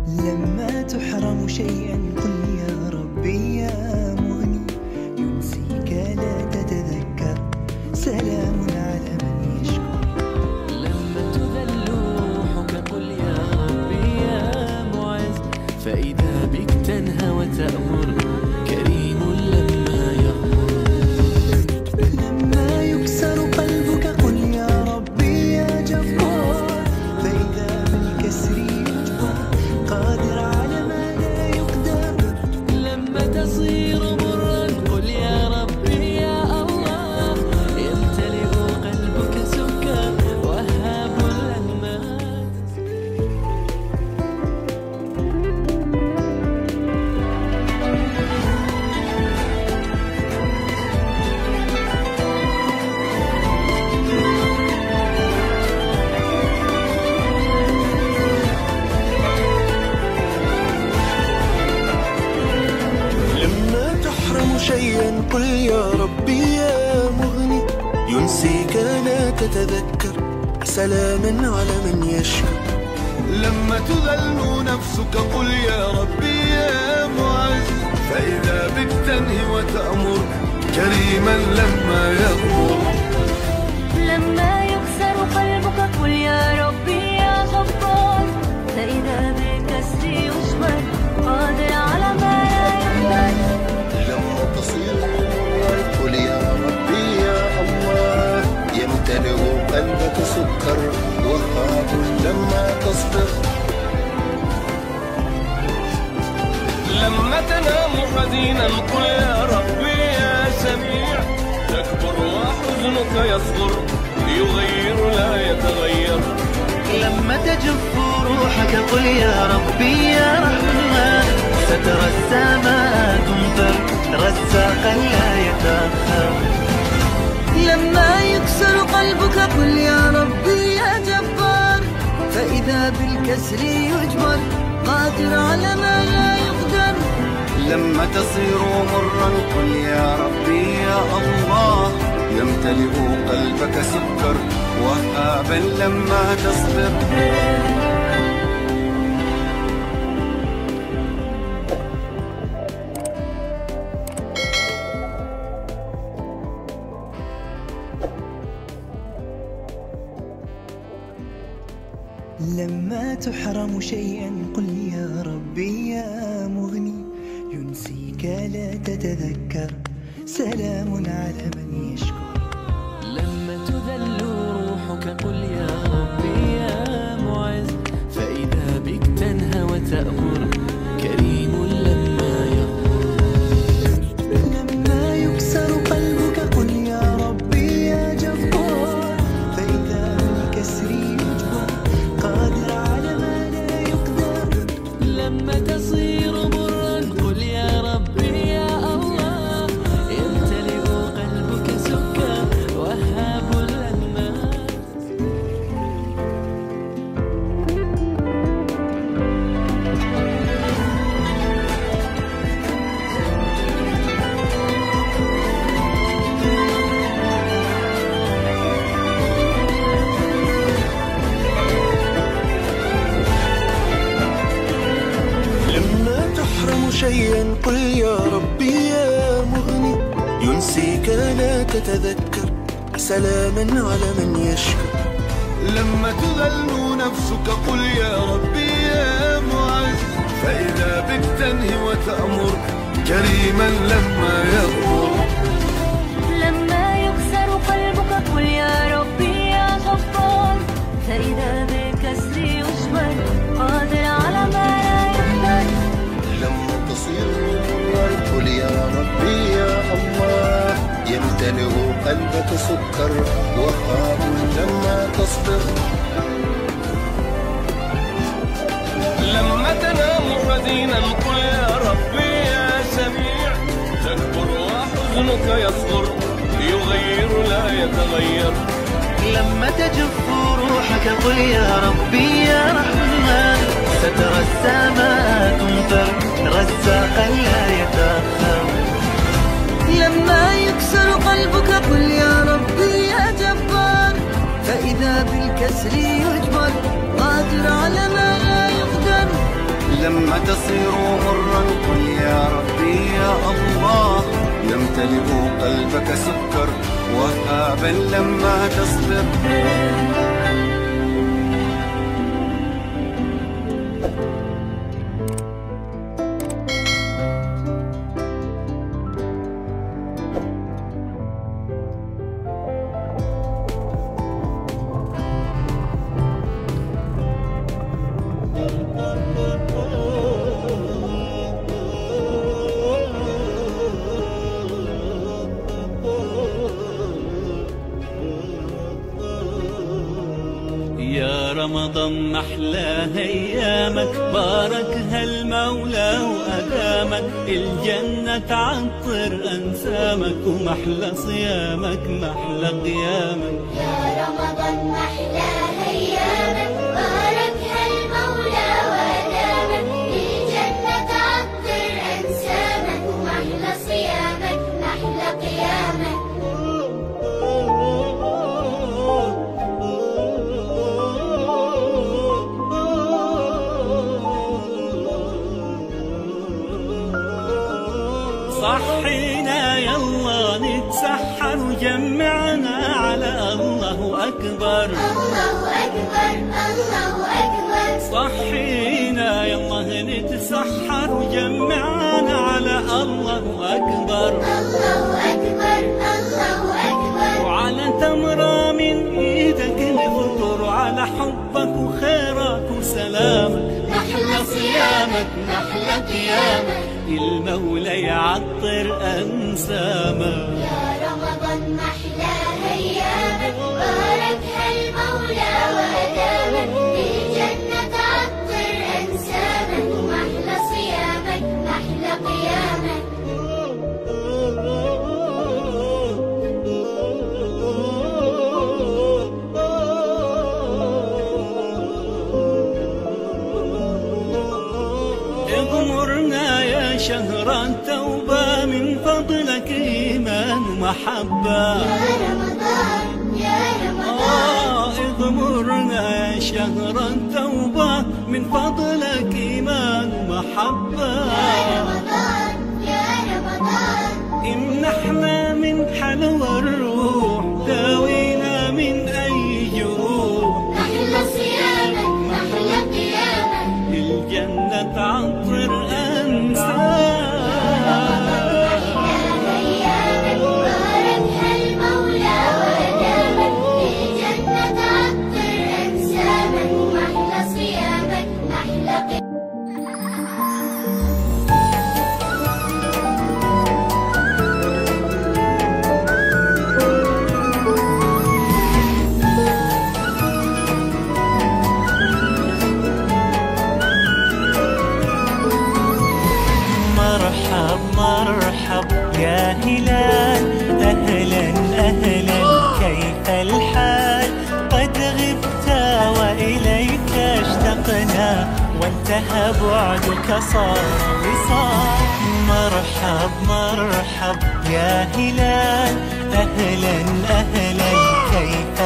لما تحرم شيئا قل يا ربي يا مغني، ينسيك لا تتذكر، سلام على من يشكر. لما تذل روحك قل يا ربي يا معز، فإذا بك تنهى وتأمر، كريم لما يغفر. لما يكسر قلبك قل يا ربي يا جبار، فإذا بالكسر يجبر، قادر على ما لا يقدر. لما تصير مرا قل يا ربي يا الله، يمتلئ قلبك سكر، وهاب لما. لما تحرم شيئا قل يا ربي يا مغني، ينسيك لا تتذكر، سلاما على من يشكر. لما تذل نفسك قل يا ربي يا معز، فإذا بك تنهي وتأمر، كريما لما يغفر. لما يكسر قلبك قل يا ربي يا غفار، فإذا بالكسر يجبر، قادر على ما لا يقدر. لما تصير قل يا ربي يا الله، يمتلئ قلبك سكر، وهاب لما تصبر. لما تنام حزينا قل يا ربي يا سميع، تكبر وحزنك يصغر، يغير لا يتغير. لما تجف روحك قل يا ربي يا رحمن، سترى السماء تمطر، رزاقا لا يتأخر. لما يكسر قلبك قل يا ربي يا جبار، فإذا بالكسر يجبر، قادر على ما لا يقدر. لما تصير مرا قل يا ربي يا الله، يمتلئ قلبك سكر، وهابا لما تصبر. لما تحرم شيئا قل يا ربي يا مغني، ينسيك لا تتذكر، سلام على من يشكر. لما تذل روحك قل يا ربي يا معز، فإذا بك تنهى وتأمر، كريم لما يغفر. لما يكسر قلبك قل يا ربي يا جبار، فإذا بالكسر يجبر، قادر على ما لا يقدر. لما تصير مرا قل يا ربي يا الله، يمتلئ قلبك سكر، وهاب لما. لما تحرم شيئا قل يا ربي يا مغني، ينسيك لا تتذكر، سلاما على من يشكر. لما تذل نفسك قل يا ربي يا معز، فإذا بك تنهي وتأمر، كريما لما يغفر. لما يكسر قلبك قل يا ربي يا غفار، فإذا بالكسر يجبر، قادر على ما لا يقدر. لما تصير قل يا ربي يا الله، يمتلئ قلبك سكر، وهاب لما تصبر. لما تنام حزينا قل يا ربي يا سميع، تكبر وحزنك يصغر، يغير لا يتغير. لما تجف روحك قل يا ربي يا رحمن، سترى السماء تمطر، رزاقا لا يتأخر. لما يكسر قلبك قل يا ربي يا جبار، فإذا بالكسر يجبر، قادر على ما لا يقدر. لما تصير مرا قل يا ربي يا الله. يمتلئ قلبك سكر وهابا لما تصبر. يا رمضان محلى ايامك، باركها المولى وادامك، الجنة تعطر انسامك، ومحلى صيامك محلى قيامك. يا رمضان محلى ايامك، باركها المولى وادامك، الجنة تعطر انسامك، ومحلى صيامك محلى قيامك. صحينا يلا نتسحر وجمعنا على الله أكبر. الله أكبر الله أكبر. صحينا يلا نتسحر وجمعنا على الله أكبر. الله أكبر الله أكبر. وعلى تمرة من إيدك نفطر، على حبك وخيرك وسلامك، محلى صيامك محلى قيامك. المولى يعطر أنسامك. يا رمضان محلى أيامك، باركها المولى وأدامك، الجنة تعطر أنسامك، ومحلى صيامك محلى قيامك. اغمرنا يا شهر التوبة، من فضلك إيمان ومحبة. يا رمضان يا رمضان. اغمرنا يا شهر التوبة، من فضلك إيمان ومحبة. يا رمضان يا رمضان. امنحنا من حلوى الروح، داوينا من أي جروح، محلى صيامك محلى قيامك. الجنة تعطر أنسامك. أيامك، باركها المولى وأدامك، الجنة تعطر أنسامك، ومحلى صيامك محلى قيامك. مرحب مرحب يا هلال، أهلا أهلا كيف الحال؟ قد غبت وإليك اشتقنا، وانتهى بعدك صار وصال. مرحب مرحب يا هلال، أهلا أهلا كيف